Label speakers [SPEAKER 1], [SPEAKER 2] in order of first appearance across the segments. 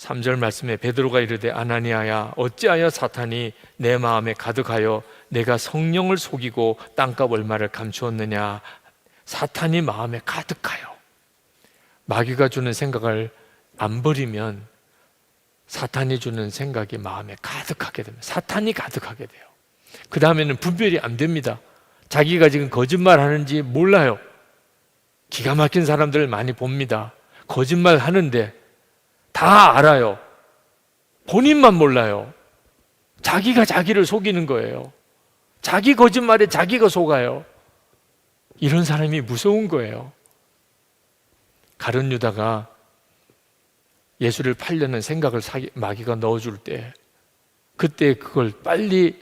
[SPEAKER 1] 3절 말씀에 베드로가 이르되 아나니아야 어찌하여 사탄이 내 마음에 가득하여 내가 성령을 속이고 땅값 얼마를 감추었느냐. 사탄이 마음에 가득하여. 마귀가 주는 생각을 안 버리면 사탄이 주는 생각이 마음에 가득하게 됩니다. 사탄이 가득하게 돼요. 그 다음에는 분별이 안 됩니다. 자기가 지금 거짓말 하는지 몰라요. 기가 막힌 사람들을 많이 봅니다. 거짓말 하는데 다 알아요. 본인만 몰라요. 자기가 자기를 속이는 거예요. 자기 거짓말에 자기가 속아요. 이런 사람이 무서운 거예요. 가룟 유다가 예수를 팔려는 생각을 마귀가 넣어줄 때 그때 그걸 빨리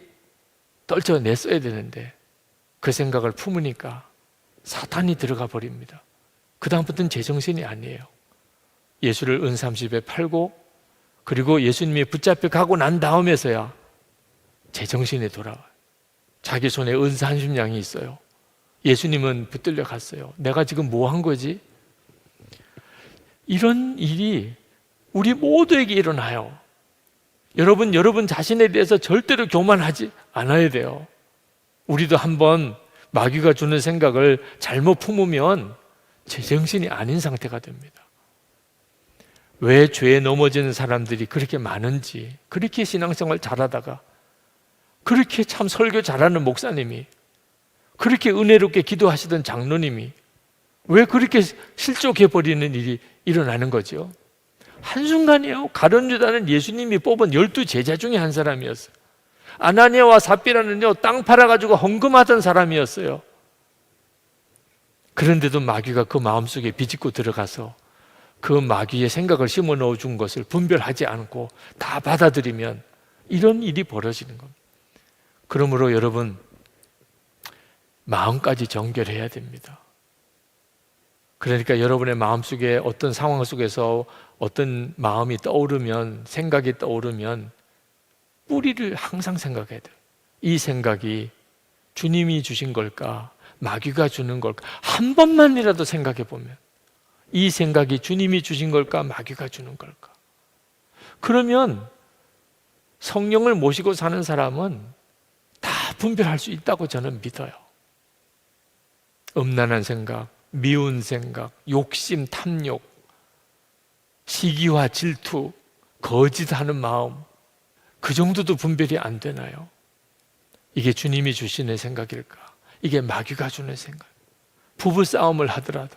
[SPEAKER 1] 떨쳐냈어야 되는데 그 생각을 품으니까 사탄이 들어가 버립니다. 그 다음부터는 제정신이 아니에요. 예수를 은30에 팔고 그리고 예수님이 붙잡혀 가고 난 다음에서야 제정신이 돌아와요. 자기 손에 은 30냥이 있어요. 예수님은 붙들려 갔어요. 내가 지금 뭐 한 거지? 이런 일이 우리 모두에게 일어나요. 여러분 자신에 대해서 절대로 교만하지 않아야 돼요. 우리도 한번 마귀가 주는 생각을 잘못 품으면 제정신이 아닌 상태가 됩니다. 왜 죄에 넘어지는 사람들이 그렇게 많은지, 그렇게 신앙생활 잘하다가 그렇게 참 설교 잘하는 목사님이, 그렇게 은혜롭게 기도하시던 장로님이 왜 그렇게 실족해버리는 일이 일어나는 거죠? 한순간이에요. 가룟 유다는 예수님이 뽑은 12 제자 중에 한 사람이었어요. 아나니아와 삽비라는요, 땅 팔아가지고 헌금하던 사람이었어요. 그런데도 마귀가 그 마음속에 비집고 들어가서 그 마귀의 생각을 심어 넣어준 것을 분별하지 않고 다 받아들이면 이런 일이 벌어지는 겁니다. 그러므로 여러분, 마음까지 정결해야 됩니다. 그러니까 여러분의 마음속에 어떤 상황 속에서 어떤 마음이 떠오르면, 생각이 떠오르면 뿌리를 항상 생각해야 돼요. 이 생각이 주님이 주신 걸까? 마귀가 주는 걸까? 한 번만이라도 생각해 보면 이 생각이 주님이 주신 걸까? 마귀가 주는 걸까? 그러면 성령을 모시고 사는 사람은 다 분별할 수 있다고 저는 믿어요. 음란한 생각, 미운 생각, 욕심, 탐욕, 시기와 질투, 거짓하는 마음, 그 정도도 분별이 안 되나요? 이게 주님이 주시는 생각일까? 이게 마귀가 주는 생각. 부부싸움을 하더라도,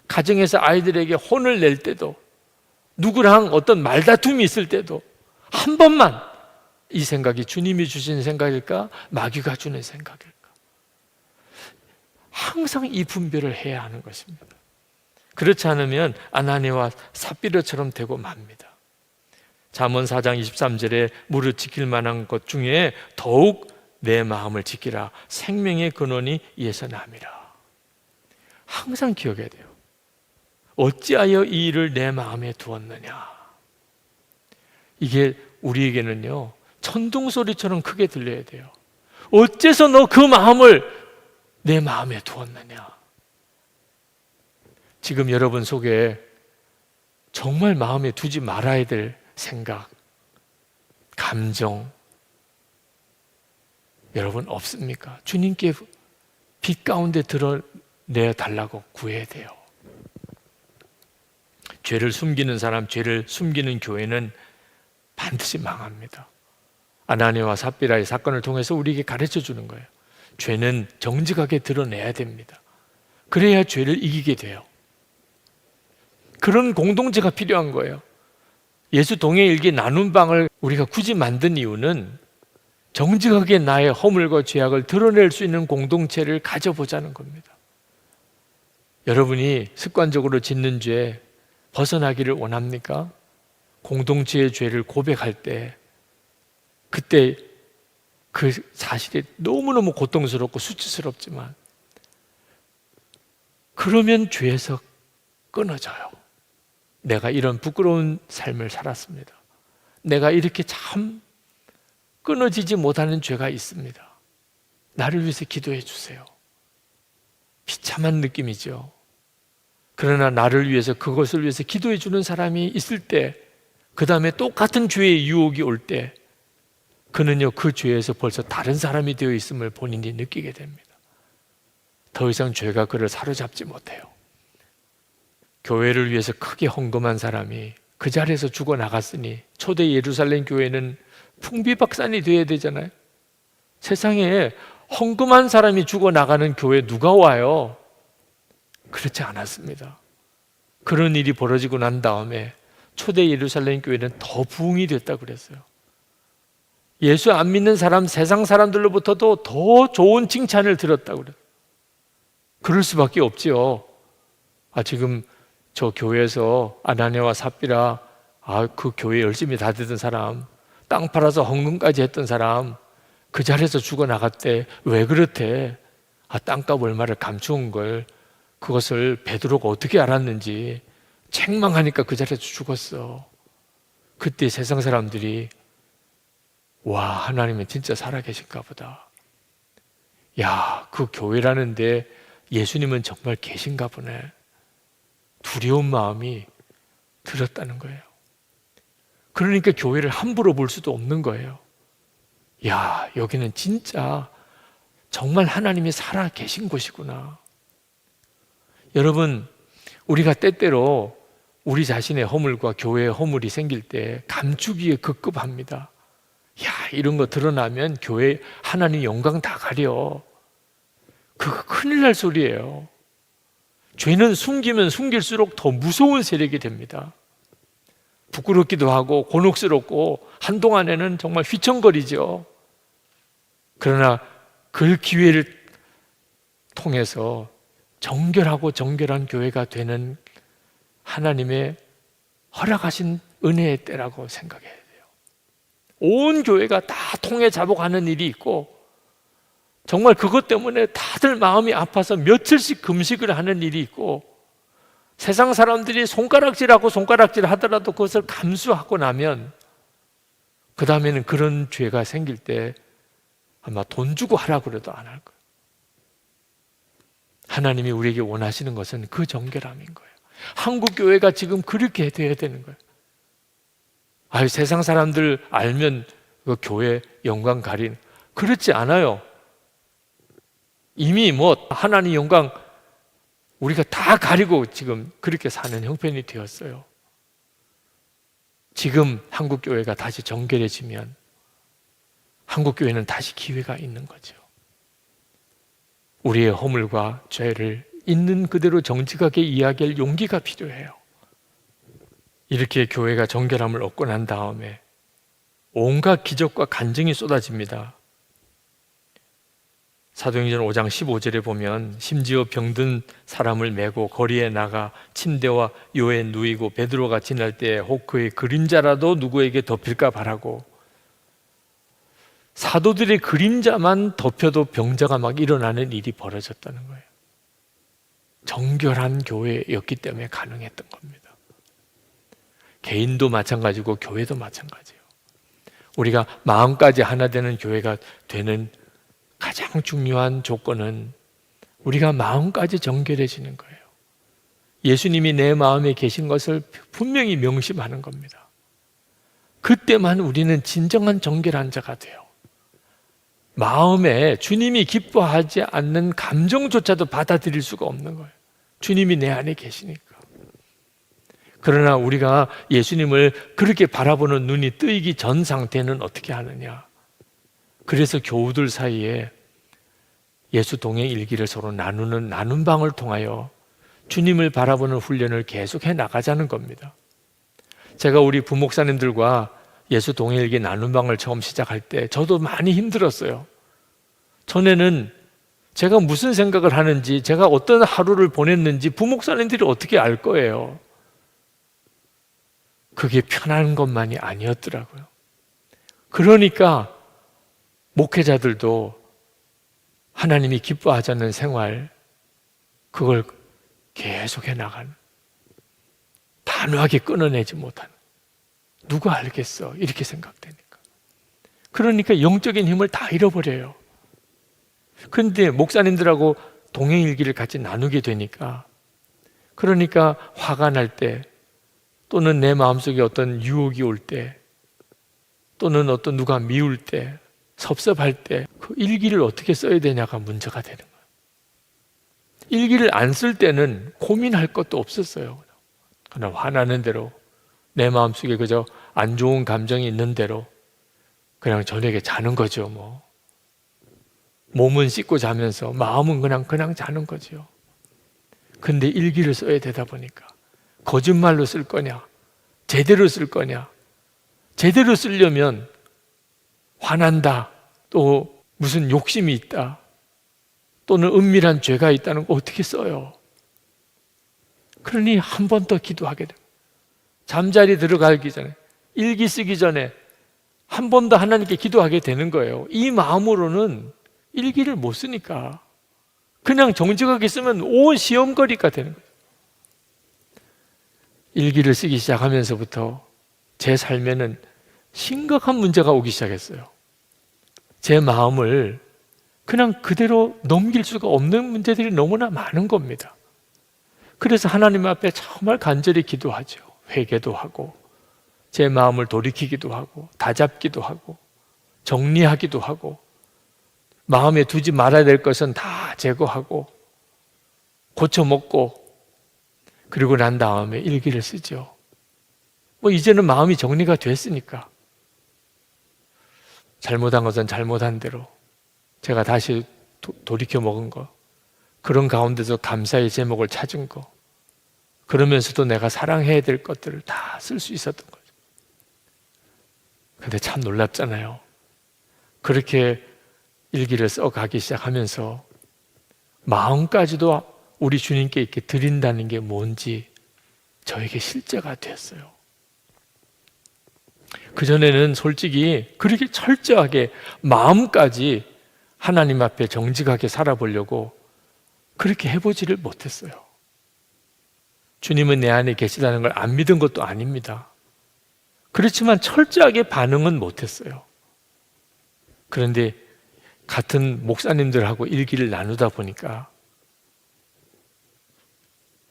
[SPEAKER 1] 가정에서 아이들에게 혼을 낼 때도, 누구랑 어떤 말다툼이 있을 때도 한 번만 이 생각이 주님이 주신 생각일까? 마귀가 주는 생각일까? 항상 이 분별을 해야 하는 것입니다. 그렇지 않으면 아나니아와 삽비라처럼 되고 맙니다. 잠언 4장 23절에 무릇 지킬 만한 것 중에 더욱 내 마음을 지키라. 생명의 근원이 이에서 남이라. 항상 기억해야 돼요. 어찌하여 이 일을 내 마음에 두었느냐. 이게 우리에게는요, 천둥소리처럼 크게 들려야 돼요. 어째서 너 그 마음을 내 마음에 두었느냐. 지금 여러분 속에 정말 마음에 두지 말아야 될 생각, 감정, 여러분 없습니까? 주님께 빛 가운데 드러내 달라고 구해야 돼요. 죄를 숨기는 사람, 죄를 숨기는 교회는 반드시 망합니다. 아나니아와 삽비라의 사건을 통해서 우리에게 가르쳐 주는 거예요. 죄는 정직하게 드러내야 됩니다. 그래야 죄를 이기게 돼요. 그런 공동체가 필요한 거예요. 예수 동행일기 나눔 방을 우리가 굳이 만든 이유는 정직하게 나의 허물과 죄악을 드러낼 수 있는 공동체를 가져보자는 겁니다. 여러분이 습관적으로 짓는 죄 벗어나기를 원합니까? 공동체의 죄를 고백할 때 그때 그 사실이 너무너무 고통스럽고 수치스럽지만 그러면 죄에서 끊어져요. 내가 이런 부끄러운 삶을 살았습니다. 내가 이렇게 참 끊어지지 못하는 죄가 있습니다. 나를 위해서 기도해 주세요. 비참한 느낌이죠. 그러나 나를 위해서, 그것을 위해서 기도해 주는 사람이 있을 때 그 다음에 똑같은 죄의 유혹이 올 때 그는요, 그 죄에서 벌써 다른 사람이 되어 있음을 본인이 느끼게 됩니다. 더 이상 죄가 그를 사로잡지 못해요. 교회를 위해서 크게 헌금한 사람이 그 자리에서 죽어나갔으니 초대 예루살렘 교회는 풍비박산이 되어야 되잖아요. 세상에 헌금한 사람이 죽어나가는 교회 누가 와요? 그렇지 않았습니다. 그런 일이 벌어지고 난 다음에 초대 예루살렘 교회는 더 부흥이 됐다고 그랬어요. 예수 안 믿는 사람, 세상 사람들로부터도 더 좋은 칭찬을 들었다고 그래요. 그럴 수밖에 없지요. 지금 저 교회에서 아나니아와 삽비라, 그 교회 열심히 다니던 사람, 땅 팔아서 헌금까지 했던 사람, 그 자리에서 죽어나갔대. 왜 그렇대? 땅값 얼마를 감추은 걸, 그것을 베드로가 어떻게 알았는지 책망하니까 그 자리에서 죽었어. 그때 세상 사람들이 와, 하나님은 진짜 살아계신가 보다. 야, 그 교회라는데 예수님은 정말 계신가 보네. 두려운 마음이 들었다는 거예요. 그러니까 교회를 함부로 볼 수도 없는 거예요. 야, 여기는 진짜 정말 하나님이 살아 계신 곳이구나. 여러분, 우리가 때때로 우리 자신의 허물과 교회의 허물이 생길 때 감추기에 급급합니다. 야, 이런 거 드러나면 교회 하나님 영광 다 가려. 그거 큰일 날 소리예요. 죄는 숨기면 숨길수록 더 무서운 세력이 됩니다. 부끄럽기도 하고 곤혹스럽고 한동안에는 정말 휘청거리죠. 그러나 그 기회를 통해서 정결하고 정결한 교회가 되는 하나님의 허락하신 은혜의 때라고 생각해야 돼요. 온 교회가 다 통해 자복하는 일이 있고 정말 그것 때문에 다들 마음이 아파서 며칠씩 금식을 하는 일이 있고 세상 사람들이 손가락질하고 손가락질 하더라도 그것을 감수하고 나면 그 다음에는 그런 죄가 생길 때 아마 돈 주고 하라고 그래도 안 할 거예요. 하나님이 우리에게 원하시는 것은 그 정결함인 거예요. 한국 교회가 지금 그렇게 돼야 되는 거예요. 세상 사람들 알면 그 교회 영광 가린, 그렇지 않아요. 이미 하나님 영광 우리가 다 가리고 지금 그렇게 사는 형편이 되었어요. 지금 한국 교회가 다시 정결해지면 한국 교회는 다시 기회가 있는 거죠. 우리의 허물과 죄를 있는 그대로 정직하게 이야기할 용기가 필요해요. 이렇게 교회가 정결함을 얻고 난 다음에 온갖 기적과 간증이 쏟아집니다. 사도행전 5장 15절에 보면 심지어 병든 사람을 메고 거리에 나가 침대와 요에 누이고 베드로가 지날 때 혹 그의 그림자라도 누구에게 덮일까 바라고, 사도들의 그림자만 덮여도 병자가 막 일어나는 일이 벌어졌다는 거예요. 정결한 교회였기 때문에 가능했던 겁니다. 개인도 마찬가지고 교회도 마찬가지예요. 우리가 마음까지 하나 되는 교회가 되는 가장 중요한 조건은 우리가 마음까지 정결해지는 거예요. 예수님이 내 마음에 계신 것을 분명히 명심하는 겁니다. 그때만 우리는 진정한 정결한 자가 돼요. 마음에 주님이 기뻐하지 않는 감정조차도 받아들일 수가 없는 거예요. 주님이 내 안에 계시니까. 그러나 우리가 예수님을 그렇게 바라보는 눈이 뜨이기 전 상태는 어떻게 하느냐? 그래서 교우들 사이에 예수 동행 일기를 서로 나누는 나눔방을 통하여 주님을 바라보는 훈련을 계속해 나가자는 겁니다. 제가 우리 부목사님들과 예수 동행 일기 나눔방을 처음 시작할 때 저도 많이 힘들었어요. 전에는 제가 무슨 생각을 하는지, 제가 어떤 하루를 보냈는지 부목사님들이 어떻게 알 거예요. 그게 편한 것만이 아니었더라고요. 그러니까 목회자들도 하나님이 기뻐하지 않는 생활, 그걸 계속해 나가는, 단호하게 끊어내지 못하는, 누가 알겠어 이렇게 생각되니까. 그러니까 영적인 힘을 다 잃어버려요. 그런데 목사님들하고 동행일기를 같이 나누게 되니까, 그러니까 화가 날 때 또는 내 마음속에 어떤 유혹이 올 때, 또는 어떤 누가 미울 때, 섭섭할 때 그 일기를 어떻게 써야 되냐가 문제가 되는 거예요. 일기를 안 쓸 때는 고민할 것도 없었어요. 그냥 화나는 대로, 내 마음속에 그저 안 좋은 감정이 있는 대로 그냥 저녁에 자는 거죠. 뭐 몸은 씻고 자면서 마음은 그냥 자는 거죠. 근데 일기를 써야 되다 보니까 거짓말로 쓸 거냐, 제대로 쓸 거냐. 제대로 쓰려면 화난다, 또 무슨 욕심이 있다, 또는 은밀한 죄가 있다는 거 어떻게 써요? 그러니 한 번 더 기도하게 돼요. 잠자리 들어가기 전에, 일기 쓰기 전에 한 번 더 하나님께 기도하게 되는 거예요. 이 마음으로는 일기를 못 쓰니까 그냥 정직하게 쓰면 온 시험거리가 되는 거예요. 일기를 쓰기 시작하면서부터 제 삶에는 심각한 문제가 오기 시작했어요. 제 마음을 그냥 그대로 넘길 수가 없는 문제들이 너무나 많은 겁니다. 그래서 하나님 앞에 정말 간절히 기도하죠. 회개도 하고, 제 마음을 돌이키기도 하고, 다잡기도 하고, 정리하기도 하고, 마음에 두지 말아야 될 것은 다 제거하고, 고쳐먹고, 그리고 난 다음에 일기를 쓰죠. 뭐 이제는 마음이 정리가 됐으니까 잘못한 것은 잘못한 대로, 제가 다시 돌이켜 먹은 거, 그런 가운데서 감사의 제목을 찾은 거, 그러면서도 내가 사랑해야 될 것들을 다 쓸 수 있었던 거죠. 근데 참 놀랍잖아요. 그렇게 일기를 써가기 시작하면서 마음까지도 우리 주님께 이렇게 드린다는 게 뭔지 저에게 실제가 됐어요. 그전에는 솔직히 그렇게 철저하게 마음까지 하나님 앞에 정직하게 살아보려고 그렇게 해보지를 못했어요. 주님은 내 안에 계시다는 걸 안 믿은 것도 아닙니다. 그렇지만 철저하게 반응은 못했어요. 그런데 같은 목사님들하고 일기를 나누다 보니까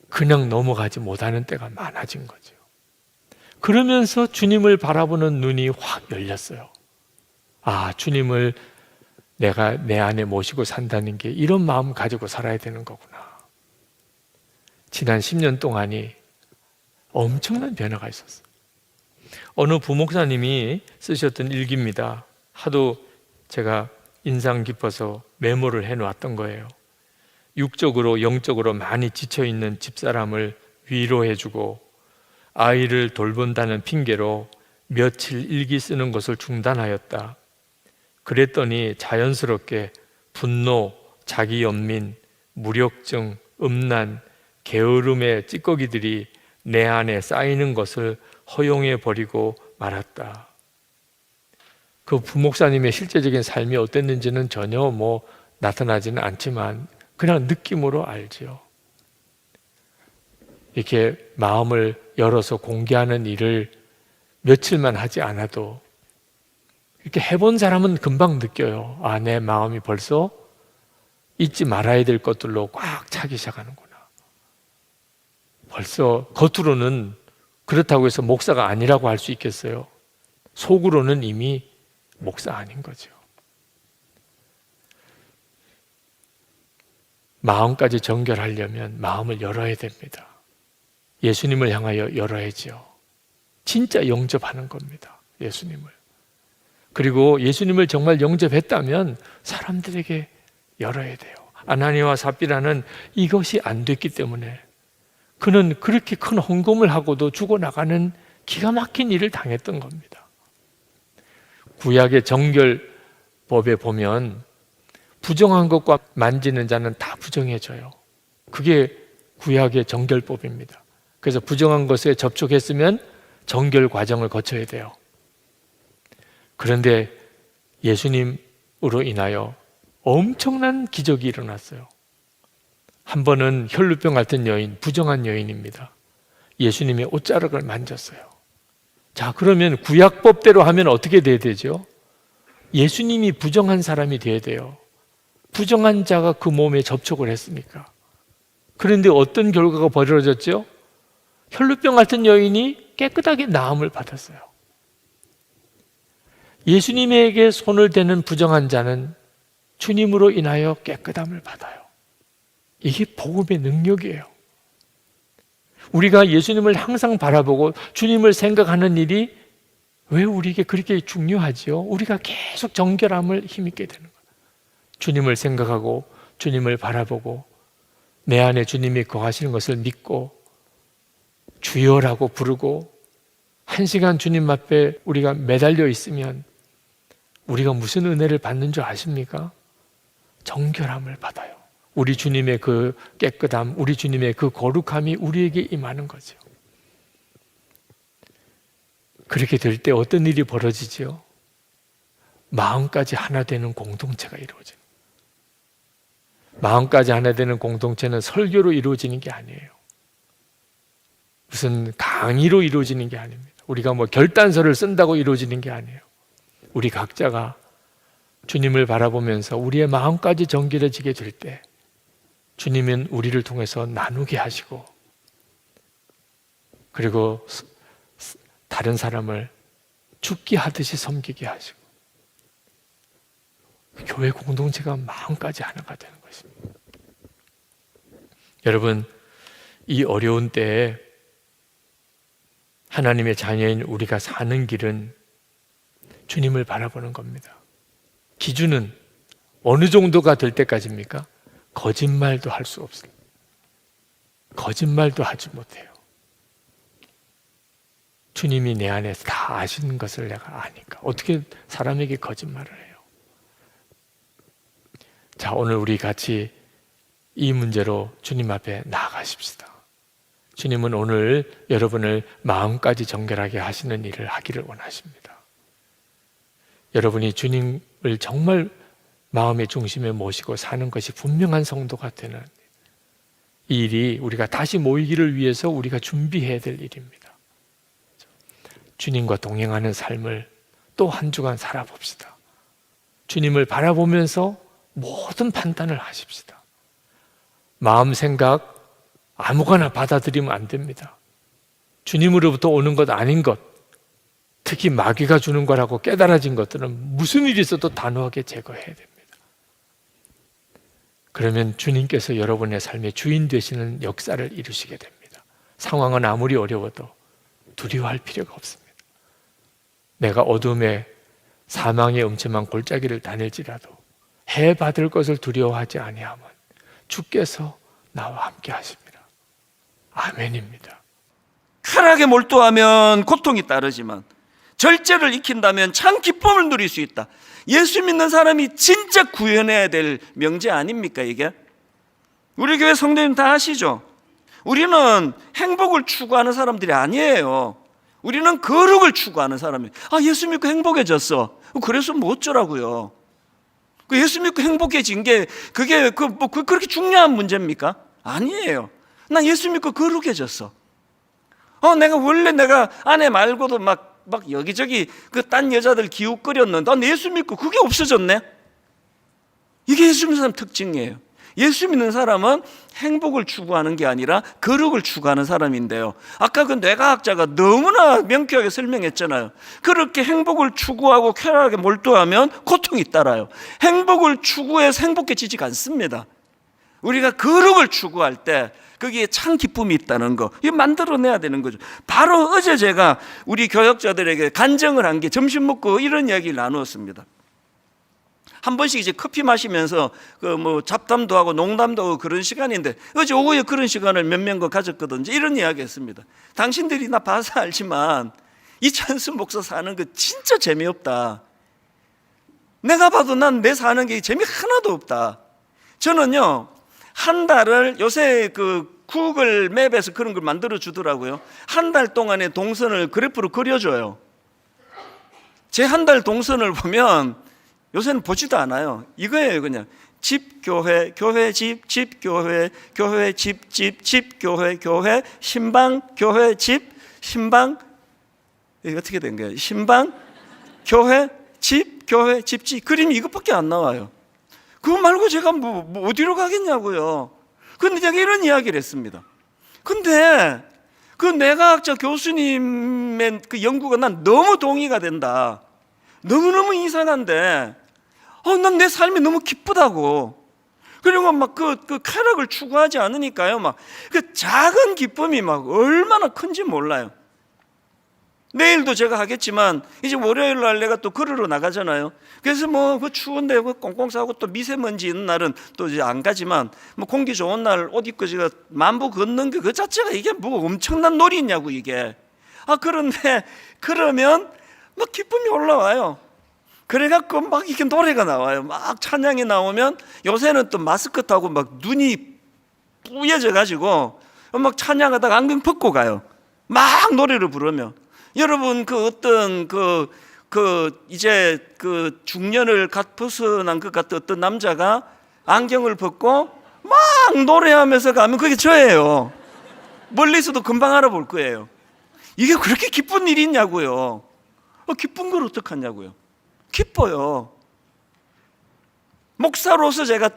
[SPEAKER 1] 그냥 넘어가지 못하는 때가 많아진 거죠. 그러면서 주님을 바라보는 눈이 확 열렸어요. 아, 주님을 내가 내 안에 모시고 산다는 게 이런 마음 가지고 살아야 되는 거구나. 지난 10년 동안이 엄청난 변화가 있었어요. 어느 부목사님이 쓰셨던 일기입니다. 하도 제가 인상 깊어서 메모를 해놓았던 거예요. 육적으로 영적으로 많이 지쳐있는 집사람을 위로해주고 아이를 돌본다는 핑계로 며칠 일기 쓰는 것을 중단하였다. 그랬더니 자연스럽게 분노, 자기 연민, 무력증, 음란, 게으름의 찌꺼기들이 내 안에 쌓이는 것을 허용해 버리고 말았다. 그 부목사님의 실제적인 삶이 어땠는지는 전혀 나타나지는 않지만 그냥 느낌으로 알죠. 이렇게 마음을 열어서 공개하는 일을 며칠만 하지 않아도 이렇게 해본 사람은 금방 느껴요. 아, 내 마음이 벌써 잊지 말아야 될 것들로 꽉 차기 시작하는구나. 벌써 겉으로는 그렇다고 해서 목사가 아니라고 할 수 있겠어요? 속으로는 이미 목사 아닌 거죠. 마음까지 정결하려면 마음을 열어야 됩니다. 예수님을 향하여 열어야죠. 진짜 영접하는 겁니다. 예수님을. 그리고 예수님을 정말 영접했다면 사람들에게 열어야 돼요. 아나니아와 삽비라는 이것이 안 됐기 때문에 그는 그렇게 큰 헌금을 하고도 죽어나가는 기가 막힌 일을 당했던 겁니다. 구약의 정결법에 보면 부정한 것과 만지는 자는 다 부정해져요. 그게 구약의 정결법입니다. 그래서 부정한 것에 접촉했으면 정결 과정을 거쳐야 돼요. 그런데 예수님으로 인하여 엄청난 기적이 일어났어요. 한 번은 혈루병 같은 여인, 부정한 여인입니다. 예수님의 옷자락을 만졌어요. 자, 그러면 구약법대로 하면 어떻게 돼야 되죠? 예수님이 부정한 사람이 돼야 돼요. 부정한 자가 그 몸에 접촉을 했으니까. 그런데 어떤 결과가 벌어졌죠? 혈루병 앓던 여인이 깨끗하게 나음을 받았어요. 예수님에게 손을 대는 부정한 자는 주님으로 인하여 깨끗함을 받아요. 이게 복음의 능력이에요. 우리가 예수님을 항상 바라보고 주님을 생각하는 일이 왜 우리에게 그렇게 중요하지요? 우리가 계속 정결함을 힘입게 되는 거예요. 주님을 생각하고 주님을 바라보고 내 안에 주님이 거하시는 것을 믿고 주여라고 부르고 1시간 주님 앞에 우리가 매달려 있으면 우리가 무슨 은혜를 받는 줄 아십니까? 정결함을 받아요. 우리 주님의 그 깨끗함, 우리 주님의 그 거룩함이 우리에게 임하는 거죠. 그렇게 될 때 어떤 일이 벌어지죠? 마음까지 하나 되는 공동체가 이루어져요. 마음까지 하나 되는 공동체는 설교로 이루어지는 게 아니에요. 무슨 강의로 이루어지는 게 아닙니다. 우리가 뭐 결단서를 쓴다고 이루어지는 게 아니에요. 우리 각자가 주님을 바라보면서 우리의 마음까지 정결해지게 될 때 주님은 우리를 통해서 나누게 하시고 그리고 다른 사람을 죽게 하듯이 섬기게 하시고 교회 공동체가 마음까지 하나가 되는 것입니다. 여러분, 이 어려운 때에 하나님의 자녀인 우리가 사는 길은 주님을 바라보는 겁니다. 기준은 어느 정도가 될 때까지입니까? 거짓말도 할 수 없어요. 거짓말도 하지 못해요. 주님이 내 안에서 다 아시는 것을 내가 아니까 어떻게 사람에게 거짓말을 해요? 자, 오늘 우리 같이 이 문제로 주님 앞에 나아가십시다. 주님은 오늘 여러분을 마음까지 정결하게 하시는 일을 하기를 원하십니다. 여러분이 주님을 정말 마음의 중심에 모시고 사는 것이 분명한 성도가 되는 이 일이 우리가 다시 모이기를 위해서 우리가 준비해야 될 일입니다. 주님과 동행하는 삶을 또 한 주간 살아봅시다. 주님을 바라보면서 모든 판단을 하십시다. 마음 생각 아무거나 받아들이면 안 됩니다. 주님으로부터 오는 것 아닌 것, 특히 마귀가 주는 거라고 깨달아진 것들은 무슨 일이 있어도 단호하게 제거해야 됩니다. 그러면 주님께서 여러분의 삶의 주인 되시는 역사를 이루시게 됩니다. 상황은 아무리 어려워도 두려워할 필요가 없습니다. 내가 어둠에 사망의 음침한 골짜기를 다닐지라도 해 받을 것을 두려워하지 아니하면 주께서 나와 함께 하십니다. 아멘입니다.
[SPEAKER 2] 쾌락에 몰두하면 고통이 따르지만 절제를 익힌다면 참 기쁨을 누릴 수 있다. 예수 믿는 사람이 진짜 구현해야 될 명제 아닙니까 이게? 우리 교회 성도님 다 아시죠? 우리는 행복을 추구하는 사람들이 아니에요. 우리는 거룩을 추구하는 사람이에요. 예수 믿고 행복해졌어. 그래서 뭐 어쩌라고요? 그 예수 믿고 행복해진 게 그게 그렇게 중요한 문제입니까? 아니에요. 난 예수 믿고 거룩해졌어. 내가 아내 말고도 막 여기저기 그 딴 여자들 기웃거렸는데 예수 믿고 그게 없어졌네. 이게 예수 믿는 사람 특징이에요. 예수 믿는 사람은 행복을 추구하는 게 아니라 거룩을 추구하는 사람인데요. 아까 그 뇌과학자가 너무나 명쾌하게 설명했잖아요. 그렇게 행복을 추구하고 쾌락에 몰두하면 고통이 따라요. 행복을 추구해서 행복해지지가 않습니다. 우리가 거룩을 추구할 때 거기에 참 기쁨이 있다는 거, 이거 만들어내야 되는 거죠. 바로 어제 제가 우리 교역자들에게 간증을 한 게 점심 먹고 이런 이야기를 나누었습니다. 한 번씩 이제 커피 마시면서 잡담도 하고 농담도 하고 그런 시간인데 어제 오후에 그런 시간을 몇 명과 가졌거든요. 이런 이야기 했습니다. 당신들이 나 봐서 알지만 이찬수 목사 사는 거 진짜 재미없다. 내가 봐도 난 내 사는 게 재미 하나도 없다. 저는요, 한 달을 요새 그 구글 맵에서 그런 걸 만들어 주더라고요. 한 달 동안의 동선을 그래프로 그려줘요. 제 한 달 동선을 보면 요새는 보지도 않아요. 이거예요. 그냥 집 교회, 교회 집, 집 교회, 교회 집, 집, 집 교회, 교회 신방, 교회 집, 신방. 이게 어떻게 된 거예요? 신방, 교회 집, 교회 집, 집. 그림이 이것밖에 안 나와요. 그거 말고 제가 어디로 가겠냐고요. 근데 제가 이런 이야기를 했습니다. 근데 그 뇌과학자 교수님의 그 연구가 난 너무 동의가 된다. 너무너무 이상한데 난 내 삶이 너무 기쁘다고. 그리고 막 그 쾌락을 추구하지 않으니까요, 막 그 작은 기쁨이 막 얼마나 큰지 몰라요. 내일도 제가 하겠지만 이제 월요일 날 내가 또 걸으러 나가잖아요. 그래서 뭐 그 추운데 그 꽁꽁 싸고 또 미세먼지 있는 날은 또 이제 안 가지만 뭐 공기 좋은 날 옷 입고 제가 만보 걷는 게 그 자체가 이게 뭐 엄청난 놀이냐고 이게. 그런데 그러면 막 기쁨이 올라와요. 그래갖고 막 이렇게 노래가 나와요. 막 찬양이 나오면 요새는 또 마스크 타고 막 눈이 뿌얘져 가지고 막 찬양하다가 안경 벗고 가요. 막 노래를 부르며. 여러분 그 어떤 이제 그 중년을 갓 벗어난 것 같은 어떤 남자가 안경을 벗고 막 노래하면서 가면 그게 저예요. 멀리서도 금방 알아볼 거예요. 이게 그렇게 기쁜 일이 있냐고요. 기쁜 걸 어떡하냐고요. 기뻐요. 목사로서 제가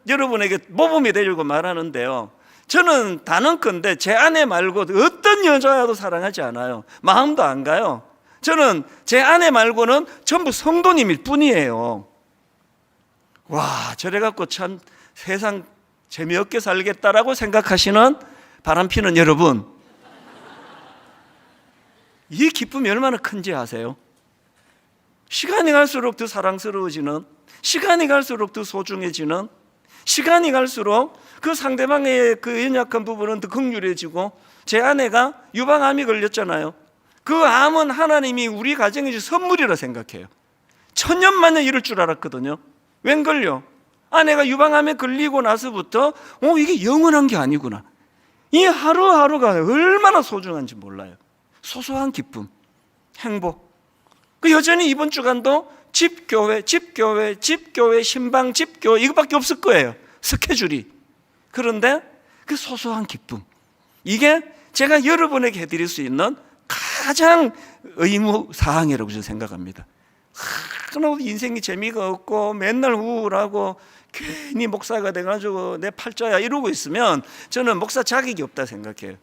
[SPEAKER 2] 여러분에게 모범이 되려고 말하는데요, 저는 단언컨대 제 아내 말고 어떤 여자도 사랑하지 않아요. 마음도 안 가요. 저는 제 아내 말고는 전부 성도님일 뿐이에요. 와, 저래갖고 참 세상 재미없게 살겠다라고 생각하시는 바람피는 여러분, 이 기쁨이 얼마나 큰지 아세요? 시간이 갈수록 더 사랑스러워지는, 시간이 갈수록 더 소중해지는, 시간이 갈수록 그 상대방의 그 연약한 부분은 더 긍휼해지고. 제 아내가 유방암이 걸렸잖아요. 그 암은 하나님이 우리 가정에 준 선물이라 생각해요. 천년만년 이럴 줄 알았거든요. 웬걸요? 아내가 유방암에 걸리고 나서부터 이게 영원한 게 아니구나. 이 하루하루가 얼마나 소중한지 몰라요. 소소한 기쁨, 행복. 여전히 이번 주간도 집교회, 신방, 집교회 이것밖에 없을 거예요, 스케줄이. 그런데 그 소소한 기쁨, 이게 제가 여러분에게 해드릴 수 있는 가장 의무사항이라고 저는 생각합니다. 인생이 재미가 없고 맨날 우울하고 괜히 목사가 돼가지고 내 팔자야 이러고 있으면 저는 목사 자격이 없다 생각해요.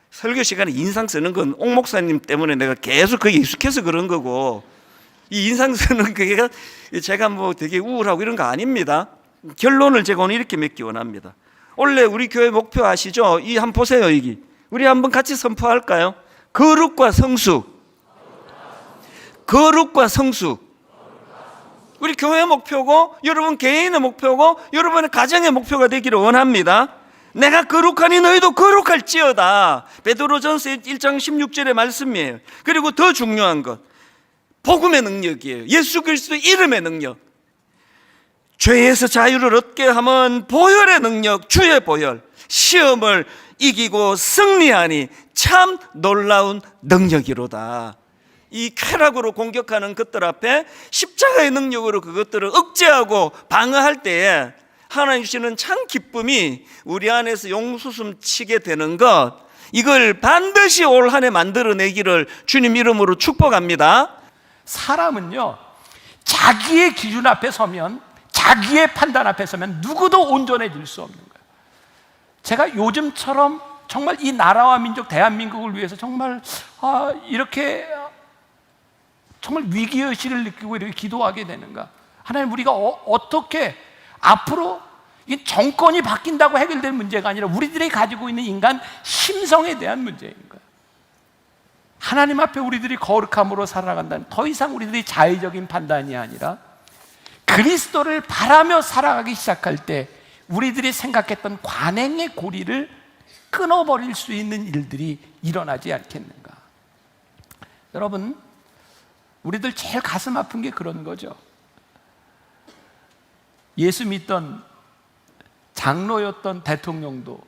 [SPEAKER 2] 설교 시간에 인상 쓰는 건 옥 목사님 때문에 내가 계속 거기에 익숙해서 그런 거고, 이 인상 쓰는 그게 제가 뭐 되게 우울하고 이런 거 아닙니다. 결론을 제가 오늘 이렇게 맺기 원합니다. 원래 우리 교회 목표 아시죠? 한번 보세요. 여기 우리 한번 같이 선포할까요? 거룩과 성숙. 거룩과 성숙. 우리 교회 목표고 여러분 개인의 목표고 여러분의 가정의 목표가 되기를 원합니다. 내가 거룩하니 너희도 거룩할지어다. 베드로전서 1장 16절의 말씀이에요. 그리고 더 중요한 것, 복음의 능력이에요. 예수 그리스도의 이름의 능력. 죄에서 자유를 얻게 하면 보혈의 능력, 주의 보혈, 시험을 이기고 승리하니 참 놀라운 능력이로다. 이 쾌락으로 공격하는 것들 앞에 십자가의 능력으로 그것들을 억제하고 방어할 때에 하나님 주시는 참 기쁨이 우리 안에서 용수숨 치게 되는 것, 이걸 반드시 올 한 해 만들어내기를 주님 이름으로 축복합니다.
[SPEAKER 3] 사람은요, 자기의 기준 앞에 서면, 자기의 판단 앞에 서면 누구도 온전해질 수 없는 거예요. 제가 요즘처럼 정말 이 나라와 민족 대한민국을 위해서 정말 이렇게 정말 위기의식을 느끼고 이렇게 기도하게 되는가. 하나님, 우리가 어떻게 앞으로 이 정권이 바뀐다고 해결될 문제가 아니라 우리들이 가지고 있는 인간 심성에 대한 문제인 거예요. 하나님 앞에 우리들이 거룩함으로 살아간다는, 더 이상 우리들이 자의적인 판단이 아니라 그리스도를 바라며 살아가기 시작할 때 우리들이 생각했던 관행의 고리를 끊어버릴 수 있는 일들이 일어나지 않겠는가. 여러분, 우리들 제일 가슴 아픈 게 그런 거죠. 예수 믿던 장로였던 대통령도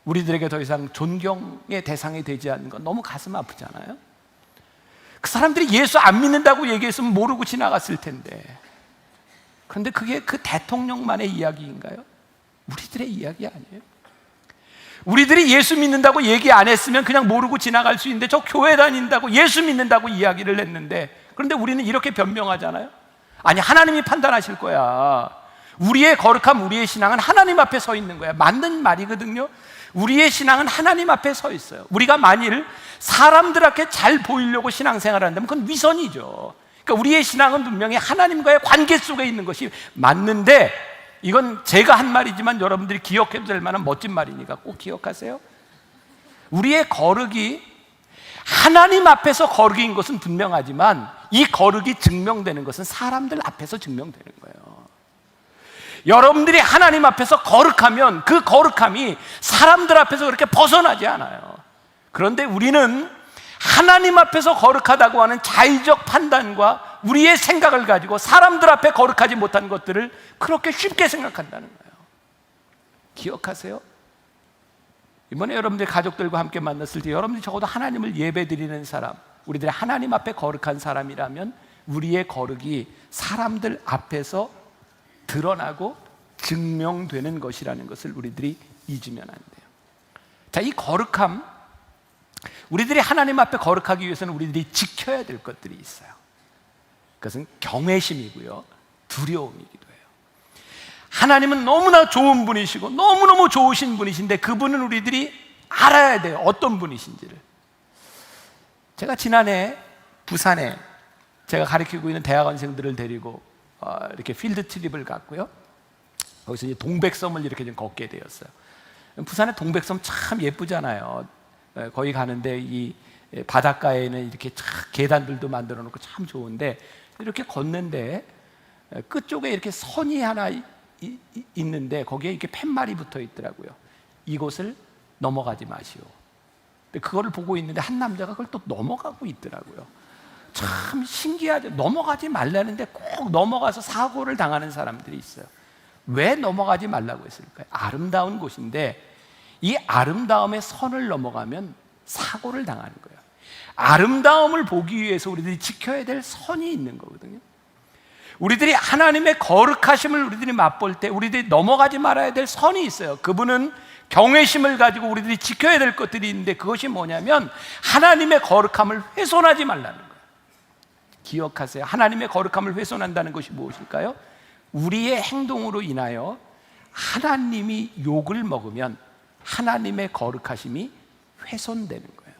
[SPEAKER 3] 우리들에게 더 이상 존경의 대상이 되지 않는 건 너무 가슴 아프잖아요. 그 사람들이 예수 안 믿는다고 얘기했으면 모르고 지나갔을 텐데, 그런데 그게 그 대통령만의 이야기인가요? 우리들의 이야기 아니에요? 우리들이 예수 믿는다고 얘기 안 했으면 그냥 모르고 지나갈 수 있는데, 저 교회 다닌다고 예수 믿는다고 이야기를 했는데, 그런데 우리는 이렇게 변명하잖아요. 아니, 하나님이 판단하실 거야. 우리의 거룩함, 우리의 신앙은 하나님 앞에 서 있는 거야. 맞는 말이거든요. 우리의 신앙은 하나님 앞에 서 있어요. 우리가 만일 사람들 앞에 잘 보이려고 신앙생활을 한다면 그건 위선이죠. 그러니까 우리의 신앙은 분명히 하나님과의 관계 속에 있는 것이 맞는데, 이건 제가 한 말이지만 여러분들이 기억해도 될 만한 멋진 말이니까 꼭 기억하세요. 우리의 거룩이 하나님 앞에서 거룩인 것은 분명하지만 이 거룩이 증명되는 것은 사람들 앞에서 증명되는 거예요. 여러분들이 하나님 앞에서 거룩하면 그 거룩함이 사람들 앞에서 그렇게 벗어나지 않아요. 그런데 우리는 하나님 앞에서 거룩하다고 하는 자의적 판단과 우리의 생각을 가지고 사람들 앞에 거룩하지 못한 것들을 그렇게 쉽게 생각한다는 거예요. 기억하세요? 이번에 여러분들 가족들과 함께 만났을 때 여러분들이 적어도 하나님을 예배드리는 사람, 우리들이 하나님 앞에 거룩한 사람이라면 우리의 거룩이 사람들 앞에서 드러나고 증명되는 것이라는 것을 우리들이 잊으면 안 돼요. 자, 이 거룩함, 우리들이 하나님 앞에 거룩하기 위해서는 우리들이 지켜야 될 것들이 있어요. 그것은 경외심이고요, 두려움이기도 해요. 하나님은 너무나 좋은 분이시고 너무너무 좋으신 분이신데 그분은 우리들이 알아야 돼요. 어떤 분이신지를. 제가 지난해 부산에 제가 가르치고 있는 대학원생들을 데리고 이렇게 필드 트립을 갔고요. 거기서 이제 동백섬을 이렇게 좀 걷게 되었어요. 부산의 동백섬 참 예쁘잖아요. 거기 가는데 이 바닷가에는 이렇게 계단들도 만들어 놓고 참 좋은데, 이렇게 걷는데 끝쪽에 이렇게 선이 하나 있는데 거기에 이렇게 팻말이 붙어 있더라고요. 이곳을 넘어가지 마시오. 근데 그거를 보고 있는데 한 남자가 그걸 또 넘어가고 있더라고요. 참 신기하죠. 넘어가지 말라는데 꼭 넘어가서 사고를 당하는 사람들이 있어요. 왜 넘어가지 말라고 했을까요? 아름다운 곳인데 이 아름다움의 선을 넘어가면 사고를 당하는 거예요. 아름다움을 보기 위해서 우리들이 지켜야 될 선이 있는 거거든요. 우리들이 하나님의 거룩하심을 우리들이 맛볼 때 우리들이 넘어가지 말아야 될 선이 있어요. 그분은 경외심을 가지고 우리들이 지켜야 될 것들이 있는데, 그것이 뭐냐면 하나님의 거룩함을 훼손하지 말라는 거예요. 기억하세요. 하나님의 거룩함을 훼손한다는 것이 무엇일까요? 우리의 행동으로 인하여 하나님이 욕을 먹으면 하나님의 거룩하심이 훼손되는 거예요.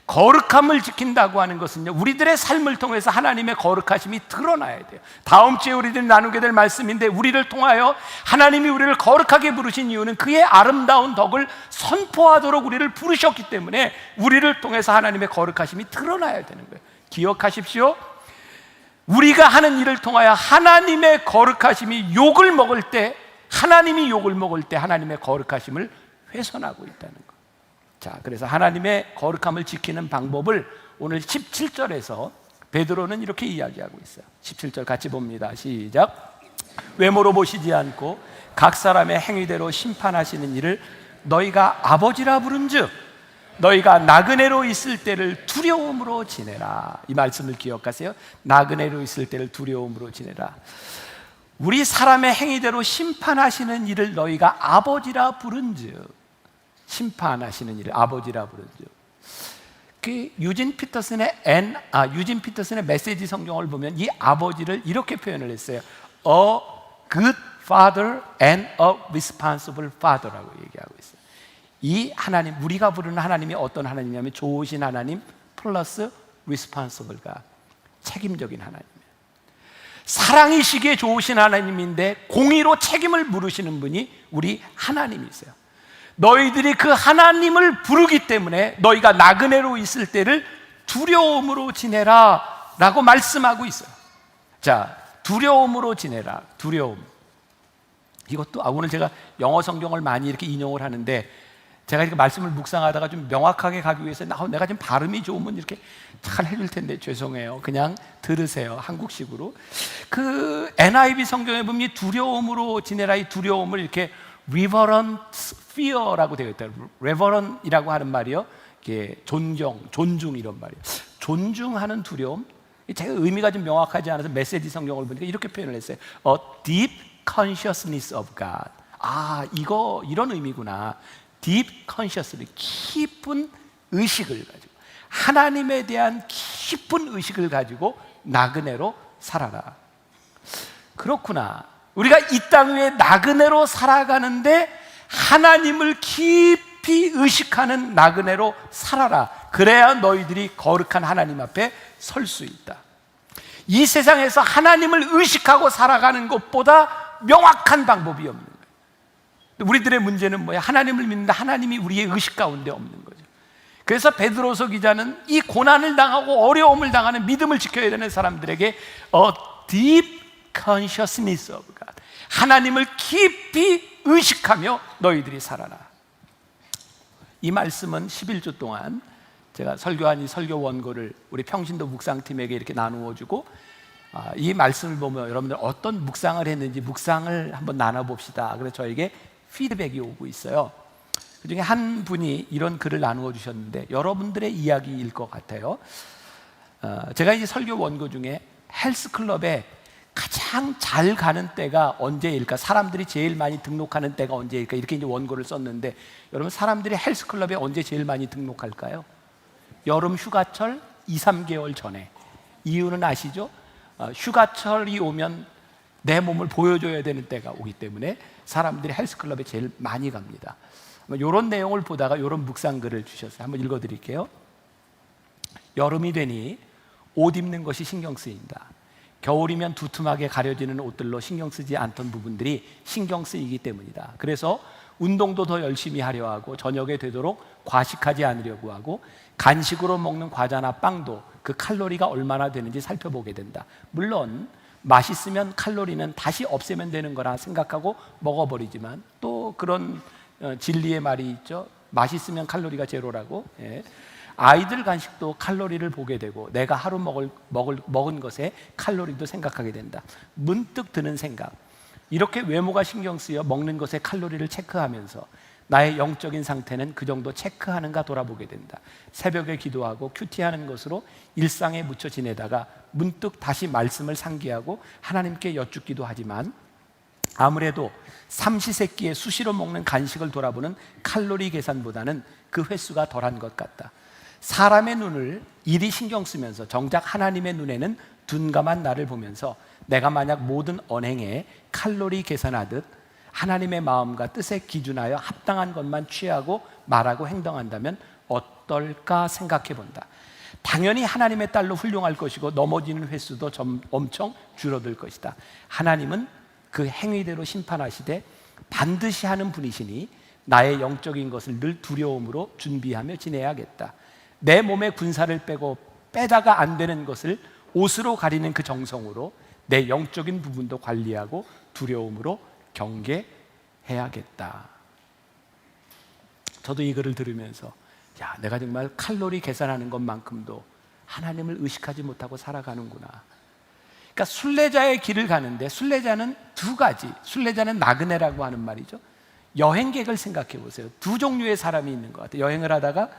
[SPEAKER 3] 거룩함을 지킨다고 하는 것은요, 우리들의 삶을 통해서 하나님의 거룩하심이 드러나야 돼요. 다음 주에 우리들이 나누게 될 말씀인데, 우리를 통하여 하나님이 우리를 거룩하게 부르신 이유는 그의 아름다운 덕을 선포하도록 우리를 부르셨기 때문에 우리를 통해서 하나님의 거룩하심이 드러나야 되는 거예요. 기억하십시오. 우리가 하는 일을 통하여 하나님의 거룩하심이 욕을 먹을 때, 하나님이 욕을 먹을 때 하나님의 거룩하심을 훼손하고 있다는 것. 자, 그래서 하나님의 거룩함을 지키는 방법을 오늘 17절에서 베드로는 이렇게 이야기하고 있어요. 17절 같이 봅니다. 시작. 외모로 보시지 않고 각 사람의 행위대로 심판하시는 이를 너희가 아버지라 부른즉 너희가 나그네로 있을 때를 두려움으로 지내라. 이 말씀을 기억하세요. 나그네로 있을 때를 두려움으로 지내라. 우리 사람의 행위대로 심판하시는 이를 너희가 아버지라 부른즉, 심판하시는 일을 아버지라 부른즉. 그 유진 피터슨의 메시지 성경을 보면 이 아버지를 이렇게 표현을 했어요. A good father and a responsible father라고 얘기하고 있어요. 이 하나님, 우리가 부르는 하나님이 어떤 하나님이냐면 좋으신 하나님 플러스 responsible가 책임적인 하나님이에요. 사랑이시기에 좋으신 하나님인데 공의로 책임을 물으시는 분이 우리 하나님이세요. 너희들이 그 하나님을 부르기 때문에 너희가 나그네로 있을 때를 두려움으로 지내라 라고 말씀하고 있어요. 자, 두려움으로 지내라. 두려움. 이것도 오늘 제가 영어 성경을 많이 이렇게 인용을 하는데, 제가 이렇게 말씀을 묵상하다가 좀 명확하게 가기 위해서 내가 좀 발음이 좋으면 이렇게 잘 해줄 텐데 죄송해요. 그냥 들으세요. 한국식으로. 그 NIV 성경에 보면 두려움으로 지내라, 이 두려움을 이렇게 reverent fear라고 되어 있다. reverent이라고 하는 말이요, 이게 존중 이런 말이에요. 존중하는 두려움. 제가 의미가 좀 명확하지 않아서 메시지 성경을 보니까 이렇게 표현을 했어요. A deep consciousness of God. 이런 의미구나. deep consciousness, 깊은 의식을 가지고, 하나님에 대한 깊은 의식을 가지고 나그네로 살아라. 그렇구나. 우리가 이 땅 위에 나그네로 살아가는데 하나님을 깊이 의식하는 나그네로 살아라. 그래야 너희들이 거룩한 하나님 앞에 설 수 있다. 이 세상에서 하나님을 의식하고 살아가는 것보다 명확한 방법이 없는 거예요. 우리들의 문제는 뭐야? 하나님을 믿는데 하나님이 우리의 의식 가운데 없는 거죠. 그래서 베드로서 기자는 이 고난을 당하고 어려움을 당하는 믿음을 지켜야 되는 사람들에게 A deep consciousness of God, 하나님을 깊이 의식하며 너희들이 살아라. 이 말씀은 11주 동안 제가 설교한 이 설교 원고를 우리 평신도 묵상팀에게 이렇게 나누어 주고, 이 말씀을 보면 여러분들 어떤 묵상을 했는지 묵상을 한번 나눠봅시다. 그래서 저에게 피드백이 오고 있어요. 그중에 한 분이 이런 글을 나누어 주셨는데 여러분들의 이야기일 것 같아요. 제가 이제 설교 원고 중에 헬스클럽에 가장 잘 가는 때가 언제일까? 사람들이 제일 많이 등록하는 때가 언제일까? 이렇게 이제 원고를 썼는데, 여러분 사람들이 헬스클럽에 언제 제일 많이 등록할까요? 여름 휴가철 2, 3개월 전에. 이유는 아시죠? 휴가철이 오면 내 몸을 보여줘야 되는 때가 오기 때문에 사람들이 헬스클럽에 제일 많이 갑니다. 이런 내용을 보다가 이런 묵상글을 주셨어요. 한번 읽어드릴게요. 여름이 되니 옷 입는 것이 신경 쓰인다. 겨울이면 두툼하게 가려지는 옷들로 신경 쓰지 않던 부분들이 신경 쓰이기 때문이다. 그래서 운동도 더 열심히 하려 하고 저녁에 되도록 과식하지 않으려고 하고 간식으로 먹는 과자나 빵도 그 칼로리가 얼마나 되는지 살펴보게 된다. 물론 맛있으면 칼로리는 다시 없애면 되는 거라 생각하고 먹어버리지만 또 그런 진리의 말이 있죠. 맛있으면 칼로리가 제로라고. 아이들 간식도 칼로리를 보게 되고 내가 하루 먹은 것에 칼로리도 생각하게 된다. 문득 드는 생각, 이렇게 외모가 신경 쓰여 먹는 것에 칼로리를 체크하면서 나의 영적인 상태는 그 정도 체크하는가 돌아보게 된다. 새벽에 기도하고 큐티하는 것으로 일상에 묻혀 지내다가 문득 다시 말씀을 상기하고 하나님께 여쭙기도 하지만 아무래도 삼시세끼에 수시로 먹는 간식을 돌아보는 칼로리 계산보다는 그 횟수가 덜한 것 같다. 사람의 눈을 이리 신경 쓰면서 정작 하나님의 눈에는 둔감한 나를 보면서 내가 만약 모든 언행에 칼로리 계산하듯 하나님의 마음과 뜻에 기준하여 합당한 것만 취하고 말하고 행동한다면 어떨까 생각해 본다. 당연히 하나님의 딸로 훌륭할 것이고 넘어지는 횟수도 엄청 줄어들 것이다. 하나님은 그 행위대로 심판하시되 반드시 하는 분이시니 나의 영적인 것을 늘 두려움으로 준비하며 지내야겠다. 내 몸에 군사를 빼고 빼다가 안 되는 것을 옷으로 가리는 그 정성으로 내 영적인 부분도 관리하고 두려움으로 경계해야겠다. 저도 이 글을 들으면서 내가 정말 칼로리 계산하는 것만큼도 하나님을 의식하지 못하고 살아가는구나. 그러니까 순례자의 길을 가는데 순례자는 두 가지, 순례자는 나그네라고 하는 말이죠. 여행객을 생각해 보세요. 두 종류의 사람이 있는 것 같아요. 여행을 하다가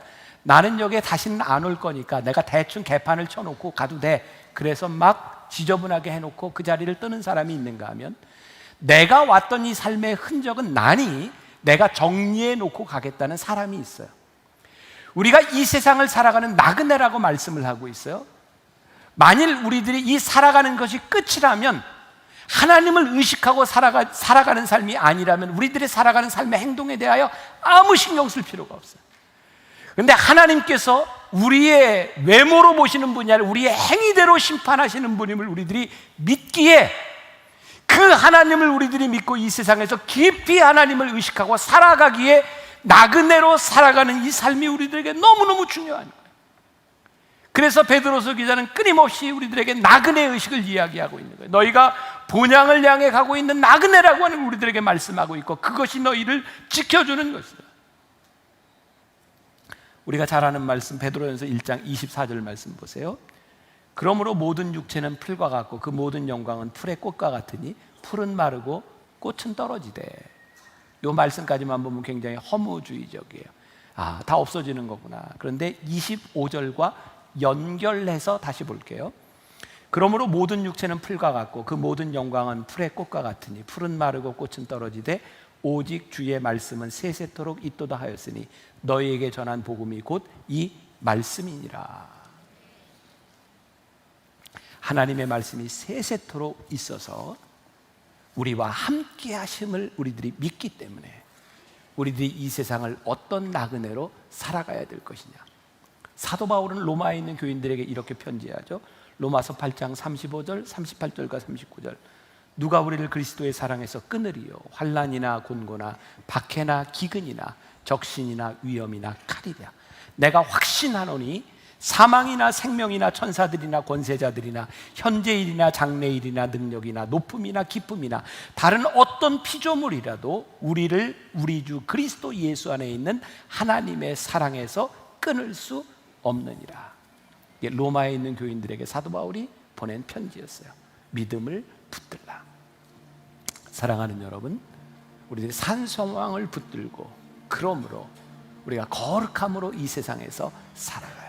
[SPEAKER 3] 나는 여기에 다시는 안 올 거니까 내가 대충 개판을 쳐놓고 가도 돼. 그래서 막 지저분하게 해놓고 그 자리를 뜨는 사람이 있는가 하면, 내가 왔던 이 삶의 흔적은 나니 내가 정리해 놓고 가겠다는 사람이 있어요. 우리가 이 세상을 살아가는 나그네라고 말씀을 하고 있어요. 만일 우리들이 이 살아가는 것이 끝이라면, 하나님을 의식하고 살아가는 삶이 아니라면 우리들이 살아가는 삶의 행동에 대하여 아무 신경 쓸 필요가 없어요. 그런데 하나님께서 우리의 외모로 보시는 분이 아니라 우리의 행위대로 심판하시는 분임을 우리들이 믿기에, 그 하나님을 우리들이 믿고 이 세상에서 깊이 하나님을 의식하고 살아가기에 나그네로 살아가는 이 삶이 우리들에게 너무너무 중요한 거예요. 그래서 베드로서 기자는 끊임없이 우리들에게 나그네 의식을 이야기하고 있는 거예요. 너희가 본향을 향해 가고 있는 나그네라고 하는 우리들에게 말씀하고 있고, 그것이 너희를 지켜주는 것이다. 우리가 잘 아는 말씀, 베드로전서 1장 24절 말씀 보세요. 그러므로 모든 육체는 풀과 같고 그 모든 영광은 풀의 꽃과 같으니 풀은 마르고 꽃은 떨어지되. 이 말씀까지만 보면 굉장히 허무주의적이에요. 다 없어지는 거구나. 그런데 25절과 연결해서 다시 볼게요. 그러므로 모든 육체는 풀과 같고 그 모든 영광은 풀의 꽃과 같으니 풀은 마르고 꽃은 떨어지되 오직 주의 말씀은 세세토록 있도다 하였으니 너희에게 전한 복음이 곧 이 말씀이니라. 하나님의 말씀이 세세토록 있어서 우리와 함께 하심을 우리들이 믿기 때문에 우리들이 이 세상을 어떤 나그네로 살아가야 될 것이냐. 사도 바울은 로마에 있는 교인들에게 이렇게 편지하죠. 로마서 8장 35절, 38절과 39절. 누가 우리를 그리스도의 사랑에서 끊으리요? 환난이나 곤고나 박해나 기근이나 적신이나 위험이나 칼이랴. 내가 확신하노니 사망이나 생명이나 천사들이나 권세자들이나 현재일이나 장래일이나 능력이나 높음이나 기쁨이나 다른 어떤 피조물이라도 우리를 우리 주 그리스도 예수 안에 있는 하나님의 사랑에서 끊을 수 없느니라. 이게 로마에 있는 교인들에게 사도 바울이 보낸 편지였어요. 믿음을 붙들라. 사랑하는 여러분, 우리들이 산소망을 붙들고 그러므로 우리가 거룩함으로 이 세상에서 살아가요.